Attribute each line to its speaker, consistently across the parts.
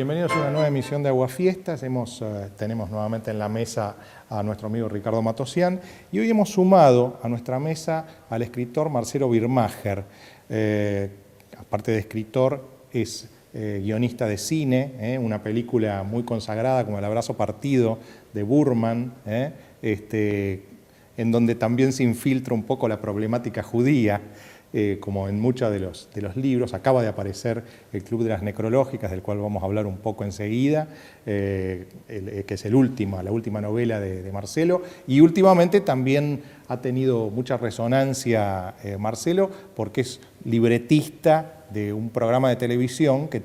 Speaker 1: Bienvenidos a una nueva emisión de Aguafiestas. Tenemos nuevamente en la mesa a nuestro amigo Ricardo Matosian y hoy hemos sumado a nuestra mesa al escritor Marcelo Birmacher. Aparte de escritor, es guionista de cine, una película muy consagrada como El abrazo partido de Burman, en donde también se infiltra un poco la problemática judía. Como en muchos de los libros. Acaba de aparecer El Club de las Necrológicas, del cual vamos a hablar un poco enseguida, que es la última novela de Marcelo, y últimamente también ha tenido mucha resonancia Marcelo, porque es libretista de un programa de televisión que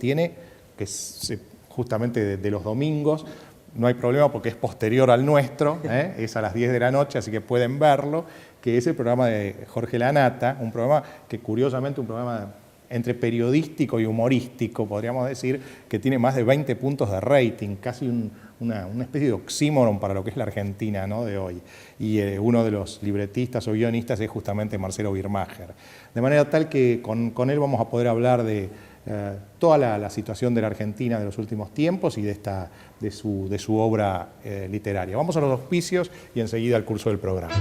Speaker 1: es justamente de los domingos. No hay problema porque es posterior al nuestro, es a las 10 de la noche, así que pueden verlo, que es el programa de Jorge Lanata, un programa que curiosamente un programa entre periodístico y humorístico, podríamos decir, que tiene más de 20 puntos de rating, casi una especie de oxímoron para lo que es la Argentina, ¿no?, de hoy. Y uno de los libretistas o guionistas es justamente Marcelo Birmacher. De manera tal que con él vamos a poder hablar de toda la situación de la Argentina de los últimos tiempos y de su obra literaria. Vamos a los auspicios y enseguida al curso del programa.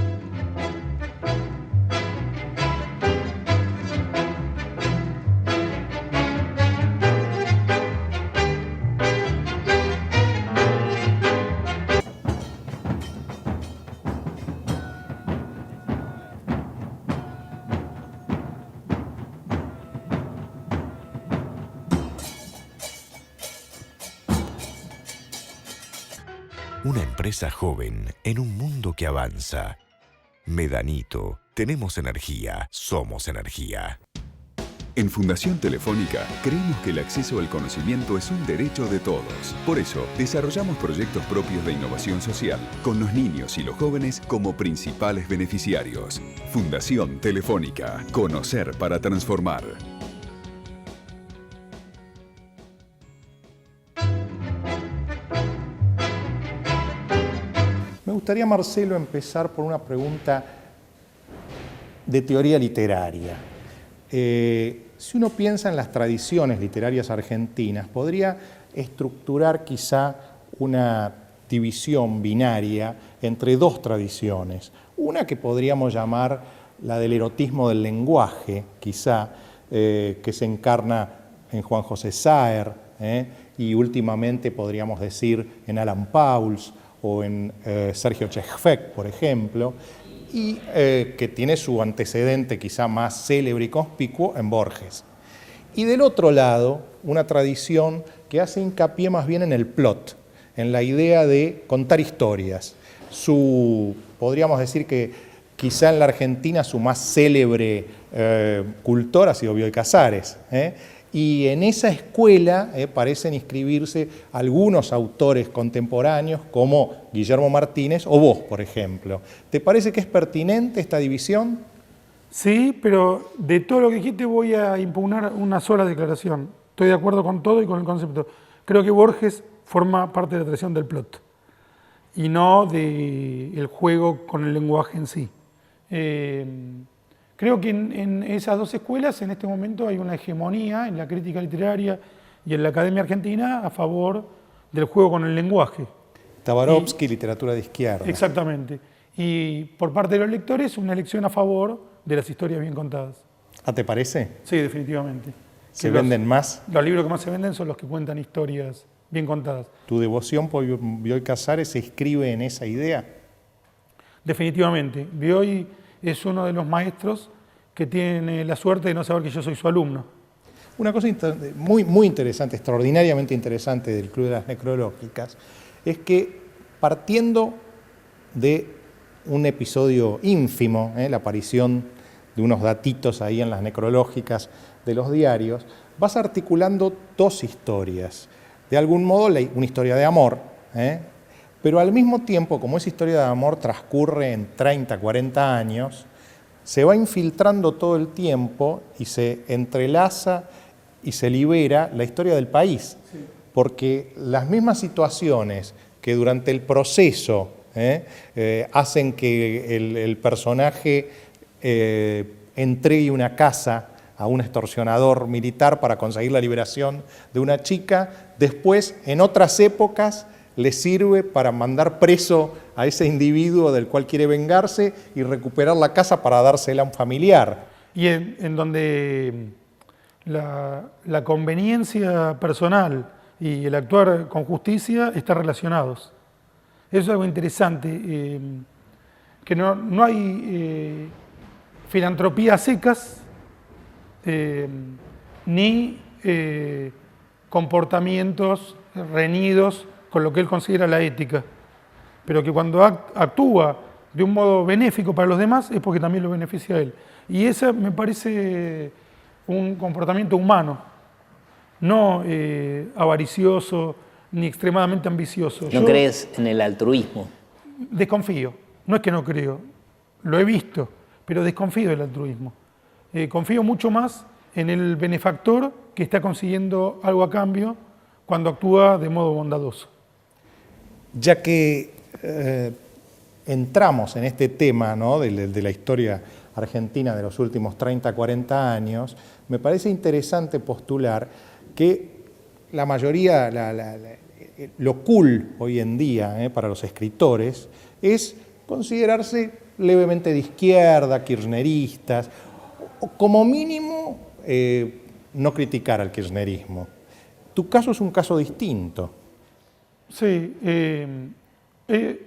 Speaker 2: Una empresa joven en un mundo que avanza. Medanito, tenemos energía, somos energía.
Speaker 3: En Fundación Telefónica creemos que el acceso al conocimiento es un derecho de todos. Por eso, desarrollamos proyectos propios de innovación social, con los niños y los jóvenes como principales beneficiarios. Fundación Telefónica. Conocer para transformar.
Speaker 1: Me gustaría, Marcelo, empezar por una pregunta de teoría literaria. Si uno piensa en las tradiciones literarias argentinas, podría estructurar quizá una división binaria entre dos tradiciones. Una que podríamos llamar la del erotismo del lenguaje, quizá, que se encarna en Juan José Saer, y últimamente podríamos decir en Alan Pauls, o en Sergio Chejfec, por ejemplo, y que tiene su antecedente quizá más célebre y conspicuo en Borges. Y del otro lado, una tradición que hace hincapié más bien en el plot, en la idea de contar historias. Podríamos decir que quizá en la Argentina su más célebre cultor ha sido Bioy Casares, y en esa escuela parecen inscribirse algunos autores contemporáneos como Guillermo Martínez o vos, por ejemplo. ¿Te parece que es pertinente esta división?
Speaker 4: Sí, pero de todo lo que dijiste voy a impugnar una sola declaración. Estoy de acuerdo con todo y con el concepto. Creo que Borges forma parte de la tradición del plot y no del juego con el lenguaje en sí. Creo que en esas dos escuelas en este momento hay una hegemonía en la crítica literaria y en la Academia Argentina a favor del juego con el lenguaje.
Speaker 1: Tabarovsky, literatura de izquierda.
Speaker 4: Exactamente. Y por parte de los lectores una elección a favor de las historias bien contadas.
Speaker 1: ¿Te parece?
Speaker 4: Sí, definitivamente.
Speaker 1: ¿Se venden más?
Speaker 4: Los libros que más se venden son los que cuentan historias bien contadas.
Speaker 1: ¿Tu devoción por Bioy Casares se inscribe en esa idea?
Speaker 4: Definitivamente. Bioy es uno de los maestros que tiene la suerte de no saber que yo soy su alumno.
Speaker 1: Una cosa muy interesante, extraordinariamente interesante del Club de las Necrológicas, es que partiendo de un episodio ínfimo, la aparición de unos datitos ahí en las necrológicas de los diarios, vas articulando dos historias. De algún modo, una historia de amor, pero al mismo tiempo, como esa historia de amor transcurre en 30, 40 años, se va infiltrando todo el tiempo y se entrelaza y se libera la historia del país. Sí. Porque las mismas situaciones que durante el proceso hacen que el personaje entregue una casa a un extorsionador militar para conseguir la liberación de una chica, después, en otras épocas, le sirve para mandar preso a ese individuo del cual quiere vengarse y recuperar la casa para dársela a un familiar.
Speaker 4: Y en donde la conveniencia personal y el actuar con justicia están relacionados. Eso es algo interesante, que no hay filantropía secas, ni comportamientos reñidos con lo que él considera la ética, pero que cuando actúa de un modo benéfico para los demás es porque también lo beneficia a él. Y ese me parece un comportamiento humano, no avaricioso ni extremadamente ambicioso.
Speaker 5: ¿No crees en el altruismo?
Speaker 4: Desconfío, no es que no creo, lo he visto, pero desconfío del altruismo. Confío mucho más en el benefactor que está consiguiendo algo a cambio cuando actúa de modo bondadoso.
Speaker 1: Ya que entramos en este tema, ¿no?, de la historia argentina de los últimos 30, 40 años, me parece interesante postular que la mayoría, lo cool hoy en día para los escritores es considerarse levemente de izquierda, kirchneristas, o como mínimo no criticar al kirchnerismo. Tu caso es un caso distinto.
Speaker 4: Sí, he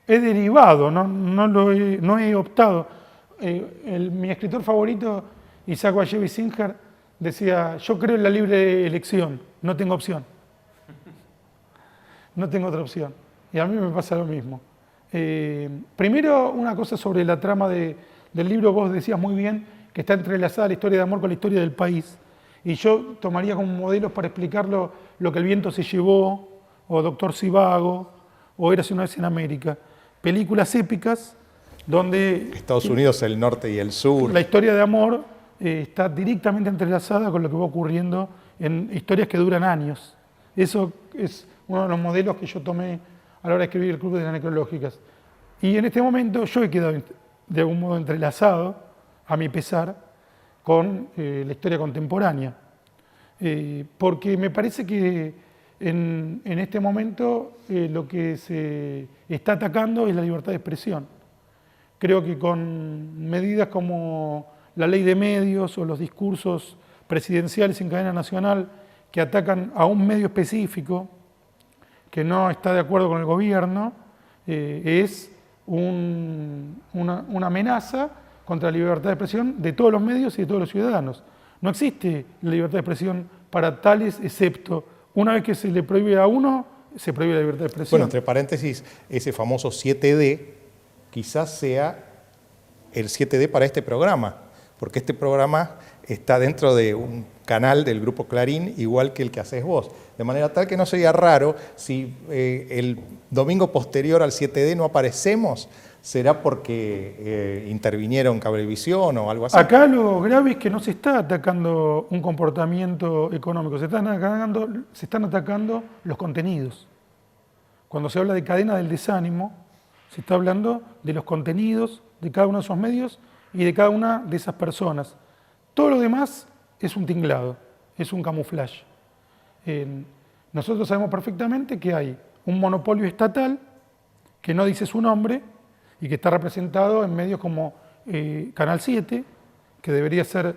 Speaker 4: derivado, no he optado. Mi escritor favorito, Isaac Bashevis Singer, decía: yo creo en la libre elección, no tengo opción. No tengo otra opción. Y a mí me pasa lo mismo. Primero, una cosa sobre la trama del libro. Vos decías muy bien que está entrelazada la historia de amor con la historia del país. Y yo tomaría como modelos para explicarlo lo que el viento se llevó, o Doctor Zhivago, o Érase una vez en América. Películas épicas donde
Speaker 1: Estados Unidos, el norte y el sur.
Speaker 4: la historia de amor está directamente entrelazada con lo que va ocurriendo en historias que duran años. Eso es uno de los modelos que yo tomé a la hora de escribir el Club de las Necrológicas. Y en este momento yo he quedado de algún modo entrelazado, a mi pesar, con la historia contemporánea. Porque me parece que en este momento lo que se está atacando es la libertad de expresión. Creo que con medidas como la ley de medios o los discursos presidenciales en cadena nacional que atacan a un medio específico que no está de acuerdo con el gobierno, es una amenaza contra la libertad de expresión de todos los medios y de todos los ciudadanos. No existe la libertad de expresión para tales, excepto una vez que se le prohíbe a uno, se prohíbe la libertad de expresión.
Speaker 1: Bueno, entre paréntesis, ese famoso 7D quizás sea el 7D para este programa, porque este programa está dentro de un canal del Grupo Clarín, igual que el que haces vos. De manera tal que no sería raro si el domingo posterior al 7D no aparecemos, será porque intervinieron Cablevisión o algo así.
Speaker 4: Acá lo grave es que no se está atacando un comportamiento económico, se están atacando los contenidos. Cuando se habla de cadena del desánimo, se está hablando de los contenidos de cada uno de esos medios y de cada una de esas personas. Todo lo demás es un tinglado, es un camuflaje. Nosotros sabemos perfectamente que hay un monopolio estatal que no dice su nombre y que está representado en medios como Canal 7, que debería ser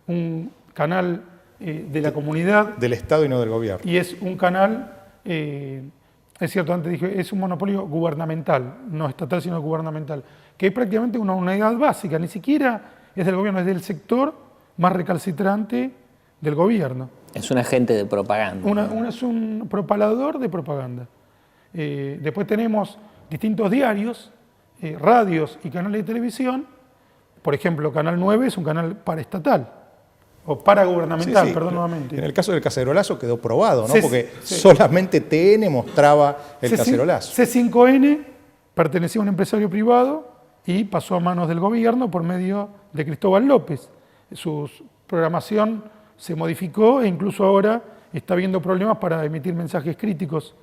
Speaker 4: un canal de la comunidad.
Speaker 1: Del Estado y no del gobierno.
Speaker 4: Y es un canal, es cierto, antes dije, es un monopolio gubernamental, no estatal sino gubernamental, que es prácticamente una unidad básica, ni siquiera es del gobierno, es del sector más recalcitrante del gobierno.
Speaker 5: Es un agente de propaganda.
Speaker 4: Es un propalador de propaganda. Después tenemos distintos diarios, radios y canales de televisión. Por ejemplo, Canal 9 es un canal paraestatal, o paragubernamental,
Speaker 1: Sí.
Speaker 4: perdón nuevamente.
Speaker 1: En el caso del cacerolazo quedó probado, ¿no?
Speaker 4: Sí,
Speaker 1: Porque
Speaker 4: sí.
Speaker 1: solamente TN mostraba el cacerolazo.
Speaker 4: C5N pertenecía a un empresario privado y pasó a manos del gobierno por medio de Cristóbal López. Su programación se modificó e incluso ahora está habiendo problemas para emitir mensajes críticos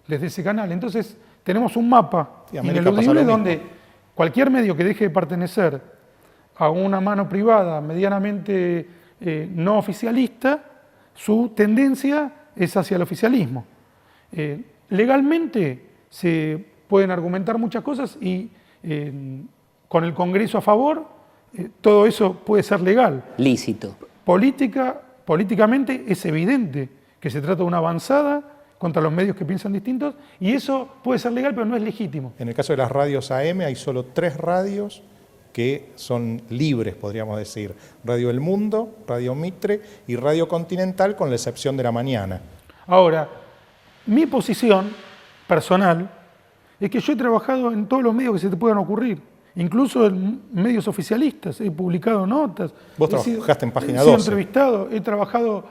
Speaker 4: desde ese canal. Entonces tenemos un mapa ineludible donde cualquier medio que deje de pertenecer a una mano privada medianamente no oficialista, su tendencia es hacia el oficialismo. Legalmente se pueden argumentar muchas cosas y con el Congreso a favor, todo eso puede ser legal.
Speaker 5: Lícito.
Speaker 4: Políticamente es evidente que se trata de una avanzada contra los medios que piensan distintos y eso puede ser legal, pero no es legítimo.
Speaker 1: En el caso de las radios AM hay solo 3 radios que son libres, podríamos decir. Radio El Mundo, Radio Mitre y Radio Continental, con la excepción de la mañana.
Speaker 4: Ahora, mi posición personal es que yo he trabajado en todos los medios que se te puedan ocurrir, incluso en medios oficialistas, he publicado notas.
Speaker 1: Vos trabajaste en Página
Speaker 4: He sido
Speaker 1: 12.
Speaker 4: entrevistado, he trabajado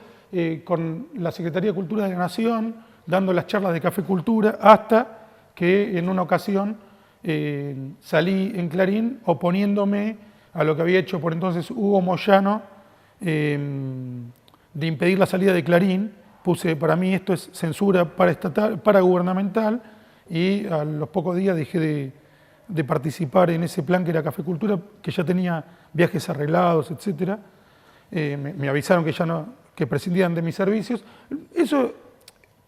Speaker 4: con la Secretaría de Cultura de la Nación, dando las charlas de Café Cultura, hasta que en una ocasión salí en Clarín oponiéndome a lo que había hecho por entonces Hugo Moyano de impedir la salida de Clarín. Puse, para mí esto es censura paragubernamental, y a los pocos días dejé de participar en ese plan que era Café Cultura, que ya tenía viajes arreglados, etc. Me avisaron que ya no, que prescindían de mis servicios. Eso,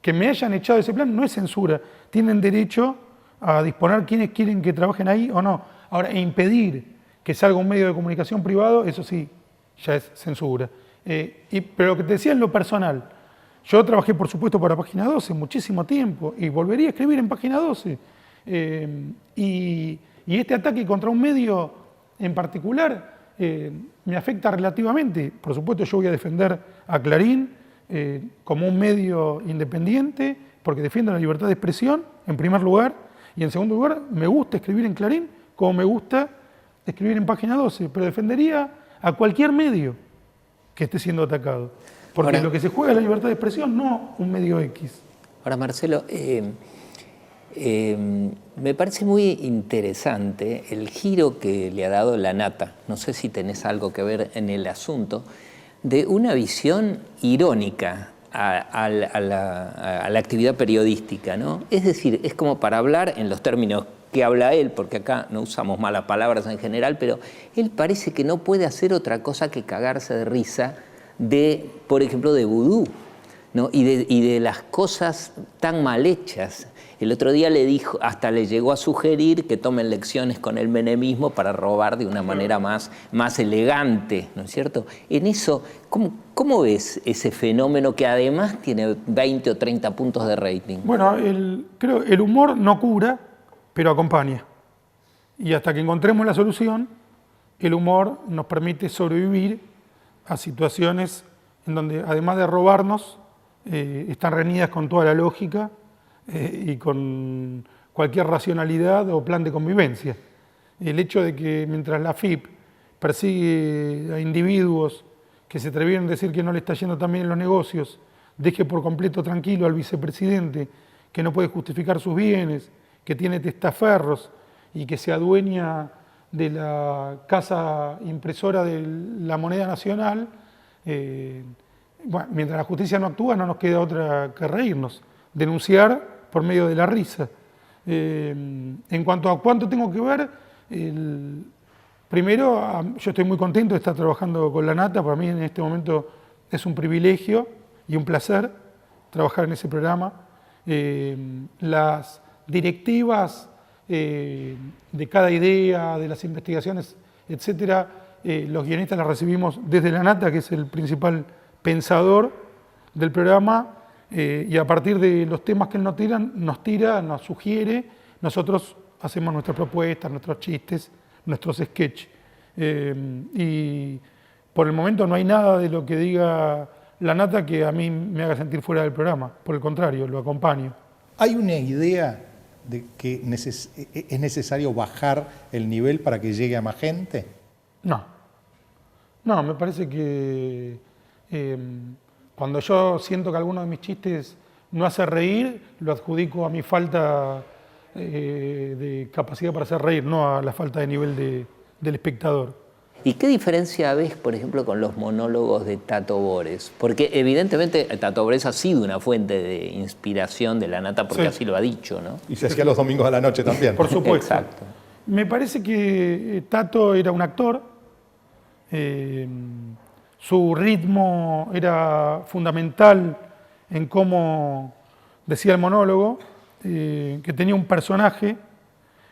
Speaker 4: que me hayan echado de ese plan, no es censura. Tienen derecho a disponer quiénes quieren que trabajen ahí o no. Ahora, impedir que salga un medio de comunicación privado, eso sí, ya es censura. Pero lo que te decía en lo personal, yo trabajé, por supuesto, para Página 12 muchísimo tiempo y volvería a escribir en Página 12. Y este ataque contra un medio en particular me afecta relativamente. Por supuesto, yo voy a defender a Clarín como un medio independiente, porque defiende la libertad de expresión, en primer lugar, y en segundo lugar, me gusta escribir en Clarín como me gusta escribir en Página 12, pero defendería a cualquier medio que esté siendo atacado. Porque
Speaker 5: ahora,
Speaker 4: lo que se juega es la libertad de expresión, no un medio X.
Speaker 5: Ahora, Marcelo, me parece muy interesante el giro que le ha dado La Nata, no sé si tenés algo que ver en el asunto, de una visión irónica a la actividad periodística, ¿no? Es decir, es como para hablar en los términos que habla él, porque acá no usamos malas palabras en general, pero él parece que no puede hacer otra cosa que cagarse de risa de, por ejemplo, de vudú, ¿no? y de las cosas tan mal hechas. El otro día le dijo, hasta le llegó a sugerir que tomen lecciones con el menemismo para robar de una manera más elegante, ¿no es cierto? En eso, ¿cómo ves ese fenómeno que además tiene 20 o 30 puntos de rating?
Speaker 4: Bueno, creo el humor no cura, pero acompaña. Y hasta que encontremos la solución, el humor nos permite sobrevivir a situaciones en donde, además de robarnos, están reñidas con toda la lógica y con cualquier racionalidad o plan de convivencia. El hecho de que mientras la AFIP persigue a individuos que se atrevieron a decir que no le está yendo tan bien en los negocios, deje por completo tranquilo al vicepresidente que no puede justificar sus bienes, que tiene testaferros y que se adueña de la casa impresora de la moneda nacional, bueno, mientras la justicia no actúa no nos queda otra que reírnos, denunciar por medio de la risa. En cuanto a cuánto tengo que ver, primero yo estoy muy contento de estar trabajando con La Nata, para mí en este momento es un privilegio y un placer trabajar en ese programa. Las directivas de cada idea, de las investigaciones, etcétera, los guionistas las recibimos desde La Nata, que es el principal pensador del programa, y a partir de los temas que él nos tira, nos sugiere, nosotros hacemos nuestras propuestas, nuestros chistes, nuestros sketches. Y por el momento no hay nada de lo que diga La Nata que a mí me haga sentir fuera del programa, por el contrario, lo acompaño.
Speaker 1: ¿Hay una idea de que es necesario bajar el nivel para que llegue a más gente?
Speaker 4: No, me parece que cuando yo siento que alguno de mis chistes no hace reír, lo adjudico a mi falta de capacidad para hacer reír, no a la falta de nivel del espectador.
Speaker 5: ¿Y qué diferencia ves, por ejemplo, con los monólogos de Tato Bores? Porque evidentemente Tato Bores ha sido una fuente de inspiración de La Nata, porque así lo ha dicho, ¿no?
Speaker 1: Y se hacía los domingos a la noche también.
Speaker 4: Por supuesto.
Speaker 5: Exacto.
Speaker 4: Me parece que Tato era un actor, su ritmo era fundamental en cómo decía el monólogo, que tenía un personaje,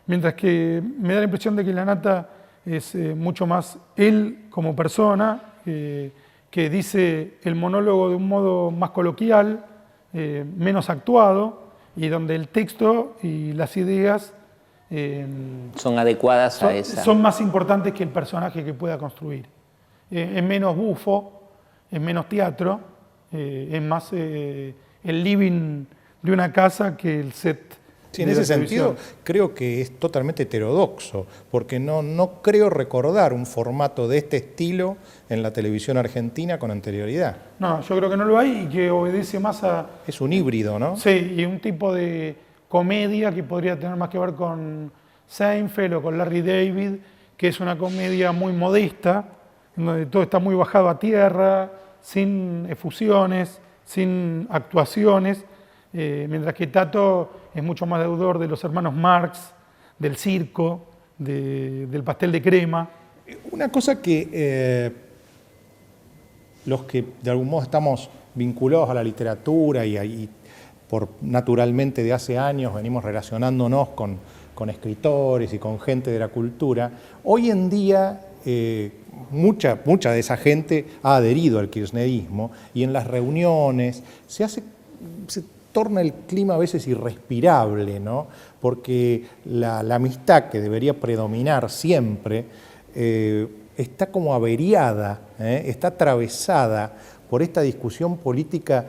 Speaker 4: mientras que me da la impresión de que Lanata es mucho más él como persona, que dice el monólogo de un modo más coloquial, menos actuado, y donde el texto y las ideas
Speaker 5: son adecuadas a esa.
Speaker 4: son más importantes que el personaje que pueda construir. Es menos bufo, es menos teatro, es más el living de una casa que el set.
Speaker 1: Sí, en ese sentido creo que es totalmente heterodoxo, porque no creo recordar un formato de este estilo en la televisión argentina con anterioridad.
Speaker 4: No, yo creo que no lo hay y que obedece más a...
Speaker 1: Es un híbrido, ¿no?
Speaker 4: Sí, y un tipo de comedia que podría tener más que ver con Seinfeld o con Larry David, que es una comedia muy modesta, en donde todo está muy bajado a tierra, sin efusiones, sin actuaciones, mientras que Tato es mucho más deudor de los hermanos Marx, del circo, del pastel de crema.
Speaker 1: Una cosa que los que de algún modo estamos vinculados a la literatura y por naturalmente de hace años venimos relacionándonos con escritores y con gente de la cultura, hoy en día mucha de esa gente ha adherido al kirchnerismo y en las reuniones se torna el clima a veces irrespirable, ¿no? Porque la amistad que debería predominar siempre está como averiada, está atravesada por esta discusión política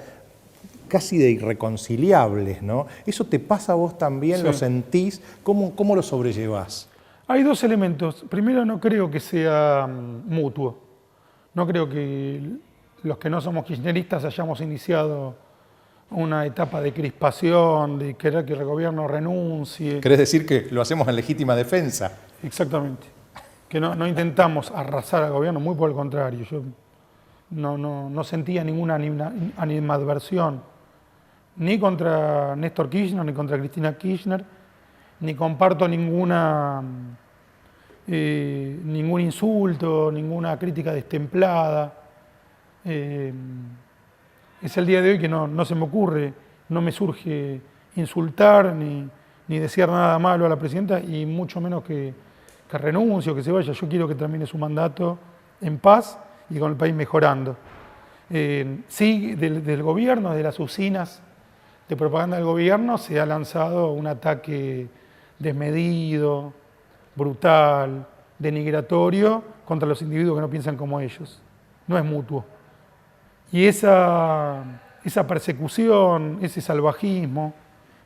Speaker 1: casi de irreconciliables, ¿no? ¿Eso te pasa a vos también? Sí. ¿Lo sentís? ¿Cómo lo sobrellevás?
Speaker 4: Hay dos elementos. Primero, no creo que sea mutuo. No creo que los que no somos kirchneristas hayamos iniciado una etapa de crispación, de querer que el gobierno renuncie.
Speaker 1: ¿Querés decir que lo hacemos en legítima defensa?
Speaker 4: Exactamente. Que no intentamos arrasar al gobierno, muy por el contrario. Yo no sentía ninguna animadversión, ni contra Néstor Kirchner, ni contra Cristina Kirchner, ni comparto ningún insulto, ninguna crítica destemplada. Es el día de hoy que no se me ocurre, no me surge insultar ni desear nada malo a la presidenta y mucho menos que renuncie o que se vaya. Yo quiero que termine su mandato en paz y con el país mejorando. Sí, del gobierno, de las usinas de propaganda del gobierno, se ha lanzado un ataque desmedido, brutal, denigratorio contra los individuos que no piensan como ellos. No es mutuo. Y esa persecución, ese salvajismo,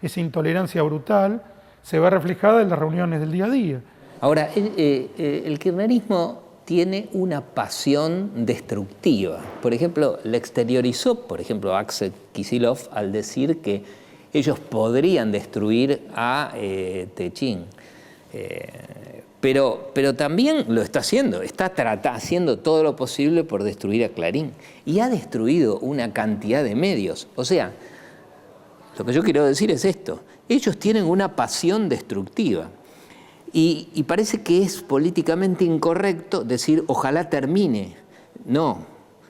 Speaker 4: esa intolerancia brutal, se ve reflejada en las reuniones del día a día.
Speaker 5: Ahora, el kirchnerismo tiene una pasión destructiva. Por ejemplo, la exteriorizó, por ejemplo, Axel Kicillof al decir que ellos podrían destruir a Techín. Pero también lo está haciendo, está haciendo todo lo posible por destruir a Clarín. Y ha destruido una cantidad de medios. O sea, lo que yo quiero decir es esto. Ellos tienen una pasión destructiva. Y parece que es políticamente incorrecto decir ojalá termine. No,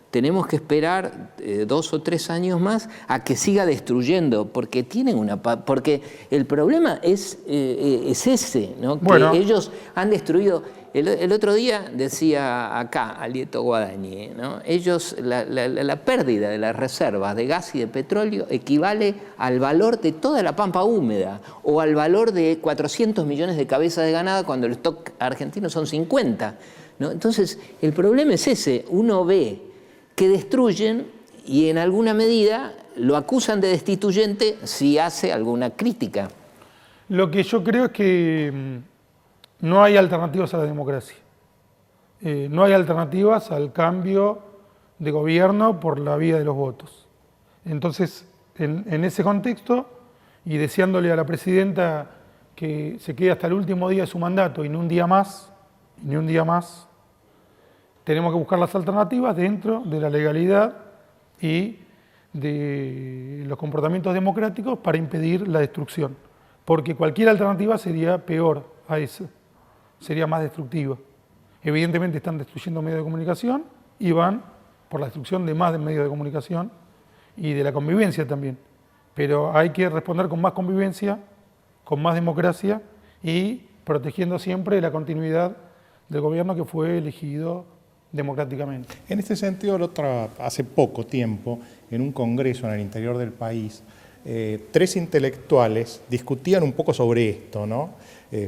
Speaker 5: tenemos que esperar 2 o 3 años más a que siga destruyendo, porque porque el problema es ese, ¿no?
Speaker 4: Bueno.
Speaker 5: Que ellos han destruido. El otro día decía acá Alieto Guadañi, ¿no? Ellos, la pérdida de las reservas de gas y de petróleo equivale al valor de toda la pampa húmeda o al valor de 400 millones de cabezas de ganado cuando el stock argentino son 50, ¿no? Entonces, el problema es ese. Uno ve que destruyen y en alguna medida lo acusan de destituyente si hace alguna crítica.
Speaker 4: Lo que yo creo es que no hay alternativas a la democracia. No hay alternativas al cambio de gobierno por la vía de los votos. Entonces, en ese contexto, y deseándole a la presidenta que se quede hasta el último día de su mandato y ni un día más, tenemos que buscar las alternativas dentro de la legalidad y de los comportamientos democráticos para impedir la destrucción. Porque cualquier alternativa sería peor a eso, sería más destructiva. Evidentemente están destruyendo medios de comunicación y van por la destrucción de más de medios de comunicación y de la convivencia también. Pero hay que responder con más convivencia, con más democracia y protegiendo siempre la continuidad del gobierno que fue elegido democráticamente.
Speaker 1: En este sentido, hace poco tiempo, en un congreso en el interior del país, 3 intelectuales discutían un poco sobre esto, ¿no?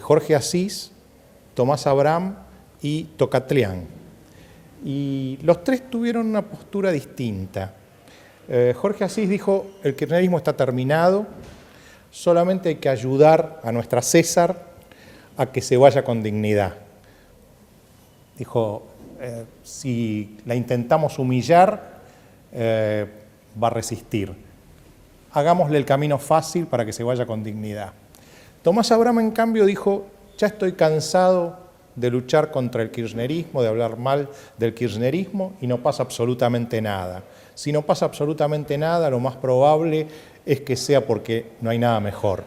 Speaker 1: Jorge Asís, Tomás Abraham y Tocatlián. Y los 3 tuvieron una postura distinta. Jorge Asís dijo, el kirchnerismo está terminado, solamente hay que ayudar a nuestra César a que se vaya con dignidad. Dijo, si la intentamos humillar, va a resistir. Hagámosle el camino fácil para que se vaya con dignidad. Tomás Abraham, en cambio, dijo, ya estoy cansado de luchar contra el kirchnerismo, de hablar mal del kirchnerismo, y no pasa absolutamente nada. Si no pasa absolutamente nada, lo más probable es que sea porque no hay nada mejor.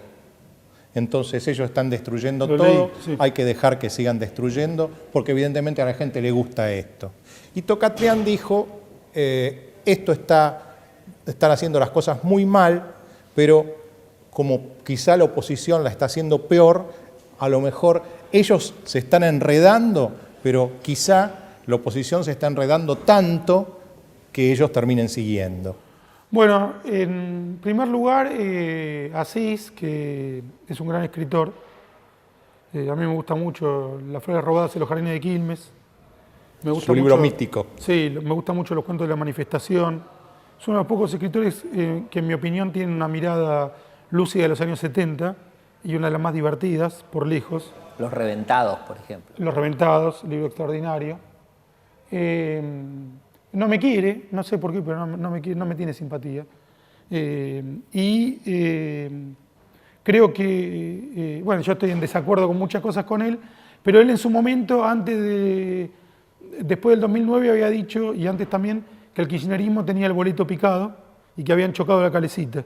Speaker 1: Entonces ellos están destruyendo todo,
Speaker 4: sí.
Speaker 1: Hay que dejar que sigan destruyendo, porque evidentemente a la gente le gusta esto. Y Tocatlián dijo, están haciendo las cosas muy mal, pero como quizá la oposición la está haciendo peor, a lo mejor ellos se están enredando, pero quizá la oposición se está enredando tanto que ellos terminen siguiendo.
Speaker 4: Bueno, en primer lugar, Asís, que es un gran escritor, a mí me gusta mucho Las flores robadas en los jardines de Quilmes. Me gusta
Speaker 1: Su libro
Speaker 4: mucho,
Speaker 1: místico.
Speaker 4: Sí, me gustan mucho los cuentos de la manifestación. Es uno de los pocos escritores que en mi opinión tienen una mirada lúcida de los años 70 y una de las más divertidas, por lejos.
Speaker 5: Los Reventados, por ejemplo.
Speaker 4: Los Reventados, libro extraordinario. No me quiere, no sé por qué, pero no me tiene simpatía. Creo que, bueno, yo estoy en desacuerdo con muchas cosas con él, pero él en su momento, después del 2009 había dicho, y antes también, que el kirchnerismo tenía el boleto picado y que habían chocado la calecita.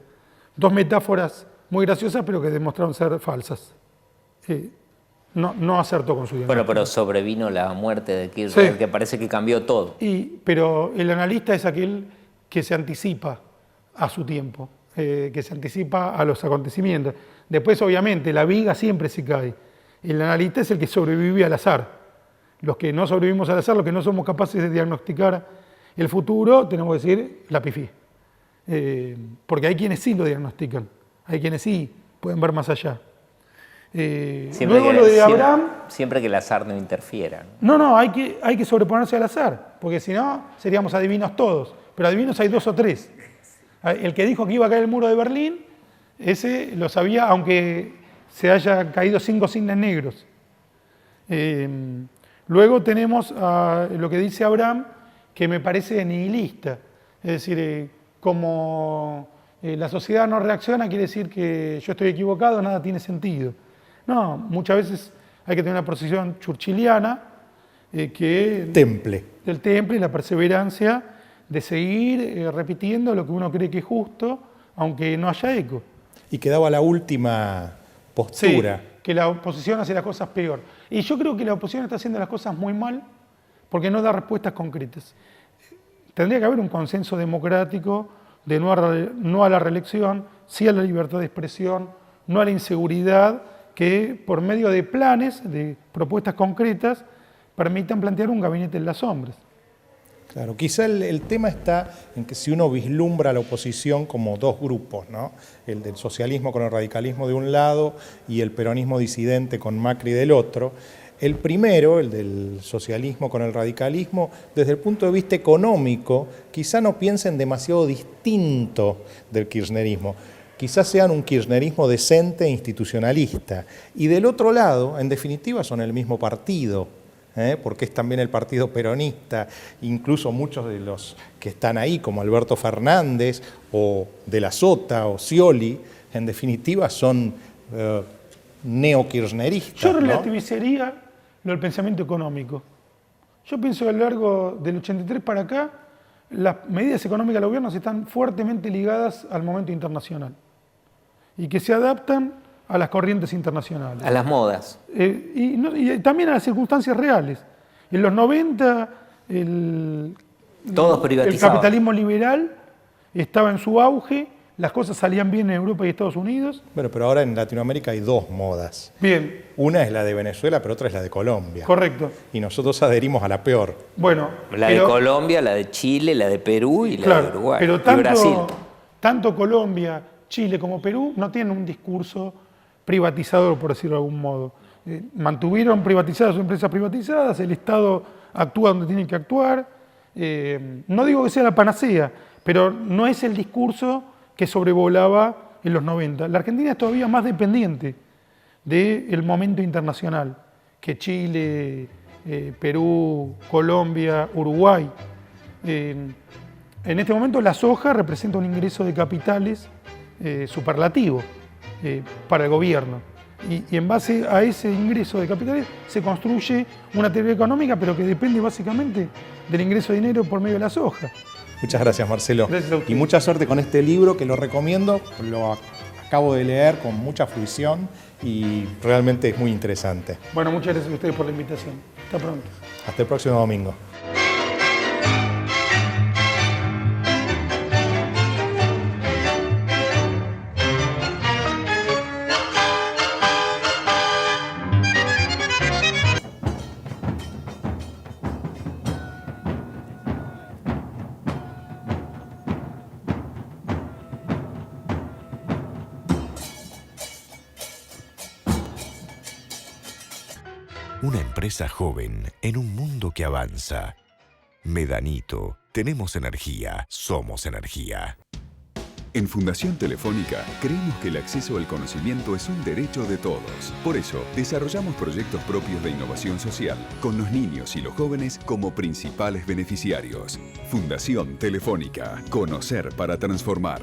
Speaker 4: 2 metáforas muy graciosas, pero que demostraron ser falsas. No acertó con su diagnóstico.
Speaker 5: Bueno, pero sobrevino la muerte de Kirchner,
Speaker 4: Sí.
Speaker 5: que parece que cambió todo.
Speaker 4: Pero el analista es aquel que se anticipa a su tiempo, que se anticipa a los acontecimientos. Después, obviamente, la viga siempre se cae. El analista es el que sobrevive al azar. Los que no sobrevivimos al azar, los que no somos capaces de diagnosticar el futuro, tenemos que decir, la pifié. Porque hay quienes sí lo diagnostican, hay quienes sí pueden ver más allá. Luego lo de Abraham...
Speaker 5: Siempre que el azar no interfiera.
Speaker 4: No, hay que sobreponerse al azar, porque si no, seríamos adivinos todos. Pero adivinos hay 2 o 3. El que dijo que iba a caer el muro de Berlín, ese lo sabía, aunque se haya caído 5 cisnes negros. Luego tenemos lo que dice Abraham, que me parece nihilista. Es decir, como la sociedad no reacciona, quiere decir que yo estoy equivocado, nada tiene sentido. No, muchas veces hay que tener una posición churchilliana, del temple y la perseverancia de seguir repitiendo lo que uno cree que es justo, aunque no haya eco.
Speaker 1: Y quedaba la última postura.
Speaker 4: Sí, que la oposición hace las cosas peor. Y yo creo que la oposición está haciendo las cosas muy mal porque no da respuestas concretas. Tendría que haber un consenso democrático de no a la reelección, sí a la libertad de expresión, no a la inseguridad, que por medio de planes, de propuestas concretas, permitan plantear un gabinete en las sombras.
Speaker 1: Claro, quizá el tema está en que si uno vislumbra a la oposición como 2 grupos, ¿no? El del socialismo con el radicalismo de un lado y el peronismo disidente con Macri del otro, el primero, el del socialismo con el radicalismo, desde el punto de vista económico, quizá no piensen demasiado distinto del kirchnerismo. Quizás sean un kirchnerismo decente e institucionalista. Y del otro lado, en definitiva, son el mismo partido, porque es también el partido peronista. Incluso muchos de los que están ahí, como Alberto Fernández, o De la Sota, o Scioli, en definitiva son neokirchneristas.
Speaker 4: Yo relativizaría lo del pensamiento económico. Yo pienso que a lo largo del 83 para acá, las medidas económicas del gobierno están fuertemente ligadas al momento internacional y que se adaptan a las corrientes internacionales.
Speaker 5: A las modas.
Speaker 4: Y también a las circunstancias reales. En los 90,
Speaker 5: Todos privatizados.
Speaker 4: el capitalismo liberal estaba en su auge, las cosas salían bien en Europa y Estados Unidos.
Speaker 1: Bueno, pero ahora en Latinoamérica hay dos modas.
Speaker 4: Bien,
Speaker 1: Una es la de Venezuela, pero otra es la de Colombia.
Speaker 4: correcto.
Speaker 1: Y nosotros adherimos a la peor.
Speaker 4: Bueno,
Speaker 5: La de Colombia, la de Chile, la de Perú y la
Speaker 4: claro,
Speaker 5: de Uruguay.
Speaker 4: pero
Speaker 5: y Brasil.
Speaker 4: tanto Colombia, Chile como Perú no tienen un discurso privatizador, por decirlo de algún modo. Mantuvieron privatizadas sus empresas privatizadas, el Estado actúa donde tiene que actuar. No digo que sea la panacea, pero no es el discurso que sobrevolaba en los 90. La Argentina es todavía más dependiente del momento internacional que Chile, Perú, Colombia, Uruguay. En este momento la soja representa un ingreso de capitales superlativo para el gobierno. Y en base a ese ingreso de capitales se construye una teoría económica, pero que depende básicamente del ingreso de dinero por medio de la soja.
Speaker 1: Muchas gracias, Marcelo.
Speaker 4: Gracias a usted.
Speaker 1: Y mucha suerte con este libro, que lo recomiendo. Lo acabo de leer con mucha fruición y realmente es muy interesante.
Speaker 4: Bueno, muchas gracias a ustedes por la invitación. Hasta pronto.
Speaker 1: Hasta el próximo domingo.
Speaker 2: Una empresa joven en un mundo que avanza. Medanito, tenemos energía, somos energía.
Speaker 3: En Fundación Telefónica creemos que el acceso al conocimiento es un derecho de todos. Por eso, desarrollamos proyectos propios de innovación social, con los niños y los jóvenes como principales beneficiarios. Fundación Telefónica. Conocer para transformar.